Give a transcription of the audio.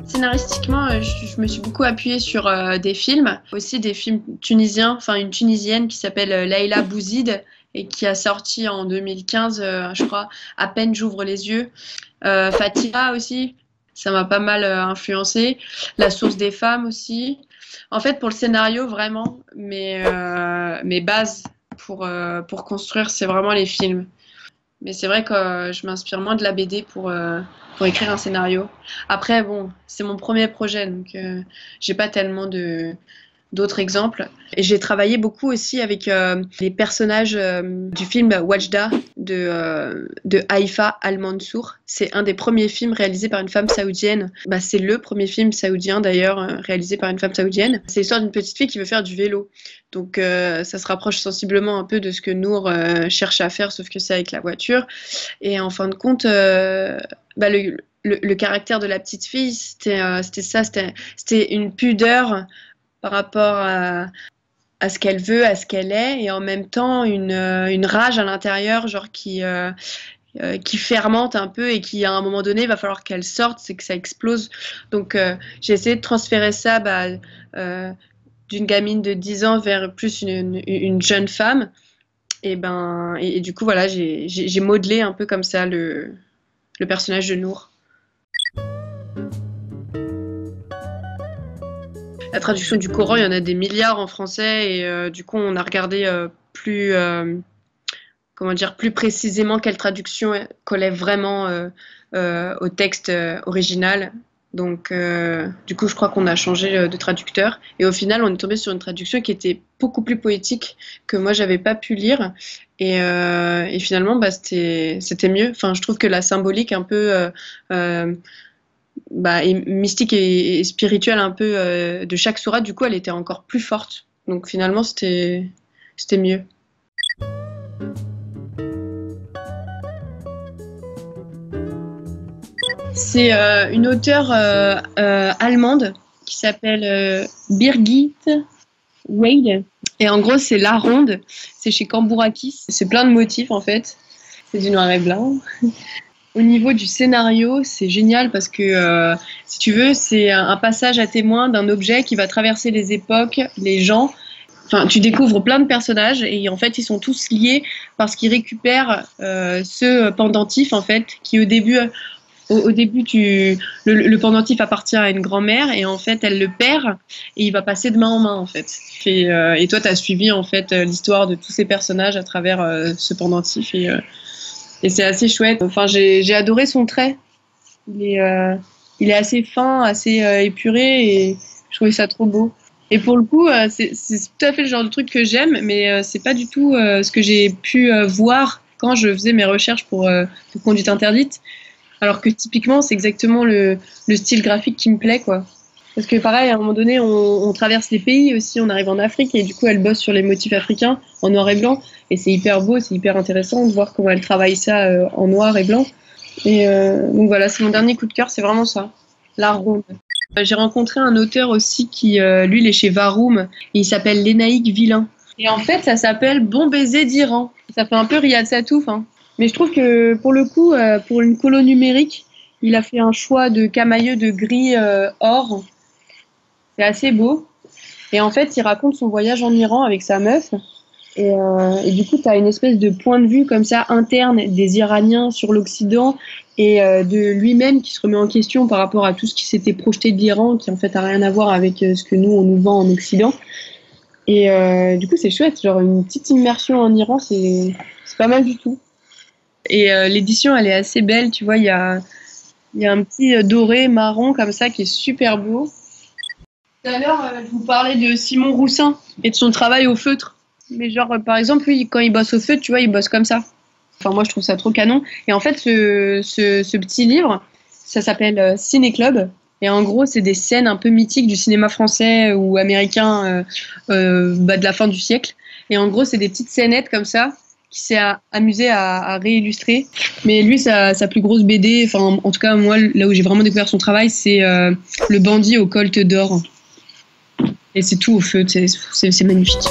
Scénaristiquement, je me suis beaucoup appuyée sur des films, aussi des films tunisiens, enfin une Tunisienne qui s'appelle Leïla Bouzid et qui a sorti en 2015, je crois, À peine j'ouvre les yeux. Fatima aussi, ça m'a pas mal influencé. La source des femmes aussi. En fait, pour le scénario, vraiment, mes bases pour construire, c'est vraiment les films. Mais c'est vrai que je m'inspire moins de la BD pour écrire un scénario. Après, bon, c'est mon premier projet, donc j'ai pas tellement d'autres exemples. Et j'ai travaillé beaucoup aussi avec les personnages du film Wajda de Haïfa Al-Mansour. C'est un des premiers films réalisés par une femme saoudienne. Bah, c'est le premier film saoudien d'ailleurs réalisé par une femme saoudienne. C'est l'histoire d'une petite fille qui veut faire du vélo. Donc ça se rapproche sensiblement un peu de ce que Nour cherche à faire, sauf que c'est avec la voiture. Et en fin de compte, bah, le caractère de la petite fille, c'était ça, c'était une pudeur par rapport à ce qu'elle veut, à ce qu'elle est, et en même temps une rage à l'intérieur, genre qui fermente un peu et qui, à un moment donné, va falloir qu'elle sorte, c'est que ça explose. Donc, j'ai essayé de transférer ça d'une gamine de 10 ans vers plus une jeune femme. Et du coup, voilà, j'ai modelé un peu comme ça le personnage de Nour. La traduction du Coran, il y en a des milliards en français et du coup, on a regardé comment dire, plus précisément quelle traduction collait vraiment au texte original. Donc, du coup, je crois qu'on a changé de traducteur. Et au final, on est tombé sur une traduction qui était beaucoup plus poétique que moi, j'avais pas pu lire. Et finalement, bah, c'était mieux. Enfin, je trouve que la symbolique un peu et mystique et spirituelle un peu de chaque sourate, du coup, elle était encore plus forte. Donc finalement, c'était mieux. C'est une auteure allemande qui s'appelle Birgit Wade. Et en gros, c'est La Ronde. C'est chez Cambourakis. C'est plein de motifs, en fait. C'est du noir et blanc. Au niveau du scénario, c'est génial parce que, si tu veux, c'est un passage à témoin d'un objet qui va traverser les époques, les gens. Enfin, tu découvres plein de personnages et en fait, ils sont tous liés parce qu'ils récupèrent ce pendentif, en fait, qui au début, le pendentif appartient à une grand-mère et en fait, elle le perd et il va passer de main en main, en fait. Et toi, tu as suivi, en fait, l'histoire de tous ces personnages à travers ce pendentif et c'est assez chouette. Enfin, j'ai adoré son trait. Il est assez fin, assez épuré et je trouvais ça trop beau. Et pour le coup, c'est tout à fait le genre de truc que j'aime, mais c'est pas du tout ce que j'ai pu voir quand je faisais mes recherches pour Conduite interdite. Alors que typiquement, c'est exactement le style graphique qui me plaît, quoi. Parce que pareil, à un moment donné, on traverse les pays aussi, on arrive en Afrique et du coup, elle bosse sur les motifs africains en noir et blanc. Et c'est hyper beau, c'est hyper intéressant de voir comment elle travaille ça en noir et blanc. Et donc voilà, c'est mon dernier coup de cœur, c'est vraiment ça, La Ronde. J'ai rencontré un auteur aussi qui, lui, il est chez Varoum, et il s'appelle Lénaïque Villain. Et en fait, ça s'appelle Bon baiser d'Iran. Ça fait un peu Riyad Satouf, hein. Mais je trouve que pour le coup, pour une colo numérique, il a fait un choix de camailleux de gris or. C'est assez beau. Et en fait, il raconte son voyage en Iran avec sa meuf. Et du coup, tu as une espèce de point de vue comme ça interne des Iraniens sur l'Occident et de lui-même qui se remet en question par rapport à tout ce qui s'était projeté de l'Iran, qui en fait a rien à voir avec ce que nous, on nous vend en Occident. Et du coup, c'est chouette. Genre une petite immersion en Iran, c'est pas mal du tout. Et l'édition, elle est assez belle. Tu vois, il y a un petit doré marron comme ça qui est super beau. Tout à l'heure, je vous parlais de Simon Roussin et de son travail au feutre. Mais genre, par exemple, lui, quand il bosse au feutre, tu vois, il bosse comme ça. Enfin, moi, je trouve ça trop canon. Et en fait, ce petit livre, ça s'appelle Ciné Club. Et en gros, c'est des scènes un peu mythiques du cinéma français ou américain de la fin du siècle. Et en gros, c'est des petites scénettes comme ça qui s'est amusé à réillustrer. Mais lui, sa plus grosse BD, enfin, en tout cas, moi, là où j'ai vraiment découvert son travail, c'est Le bandit au colt d'or. et c'est tout au feu, c'est magnifique.